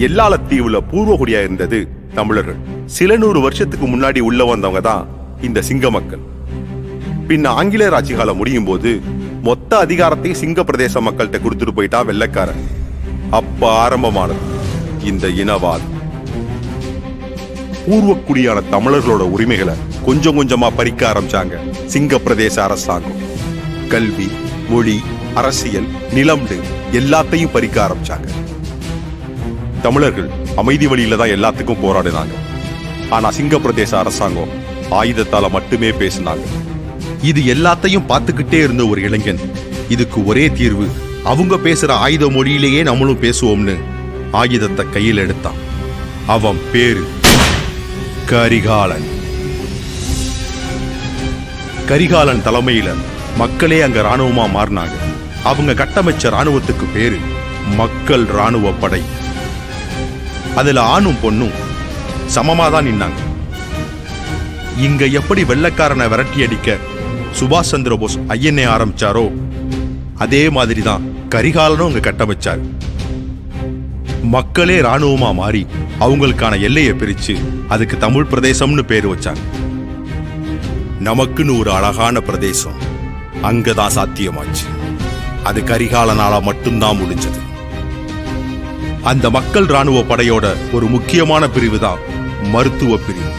எல்லாளத்தீவுல பூர்வகுடியா இருந்தது தமிழர்கள். சில 100 வருஷத்துக்கு முன்னாடி உள்ள வந்தவங்க தான் இந்த சிங்க மக்கள். பின்ன ஆங்கிலேயர் ஆட்சி காலம் முடியும் போது மொத்த அதிகாரத்தையும் சிங்க பிரதேச மக்கள்கிட்ட கொடுத்துட்டு போயிட்டா வெள்ளைக்காரன். அப்ப ஆரம்பமானது இந்த இனவாதம். பூர்வக்குடியான தமிழர்களோட உரிமைகளை கொஞ்சம் கொஞ்சமா பறிக்க ஆரம்பிச்சாங்க சிங்க பிரதேச அரசாங்கம். கல்வி, மொழி, அரசியல், நிலம்னு எல்லாத்தையும் பறிக்க ஆரம்பிச்சாங்க. தமிழர்கள் அமைதி வழியில தான் எல்லாத்துக்கும் போராடினாங்க. ஆனா சிங்க பிரதேச அரசாங்கம் ஆயுதத்தால மட்டுமே பேசினாங்க. இது எல்லாத்தையும் பார்த்துக்கிட்டே இருந்த ஒரு இளைஞன், இதுக்கு ஒரே தீர்வு, அவங்க பேசுற ஆயுத மொழியிலேயே நம்மளும் பேசுவோம்னு ஆயுதத்தை கையில் எடுத்தான். அவன் பேரு கரிகாலன். கரிகாலன் தலைமையில மக்களே அங்க ராணுவமா மாறினாங்க. அவங்க கட்டமைச்ச ராணுவத்துக்கு பேரு மக்கள் ராணுவ படை. அதுல ஆணும் பொண்ணும் சமமாதான் நின்னாங்க. இங்க எப்படி வெள்ளைக்காரனை விரட்டி அடிக்க சுபாஷ் சந்திர போஸ் ஐஎன்ஏ ஆரம்பிச்சாரோ அதே மாதிரிதான் கரிகாலனும் அங்க கட்டமைச்சார். மக்களே ராணுவமா மாறி அவங்களுக்கான எல்லையை பிரிச்சு அதுக்கு தமிழ் பிரதேசம்னு பேரு வச்சாங்க. நமக்குன்னு ஒரு அழகான பிரதேசம் அங்கதான் சாத்தியமாச்சு. அது கரிகாலனால மட்டும்தான் முடிஞ்சது. அந்த மக்கள் ராணுவ படையோட ஒரு முக்கியமான பிரிவு தான் மருத்துவ பிரிவு.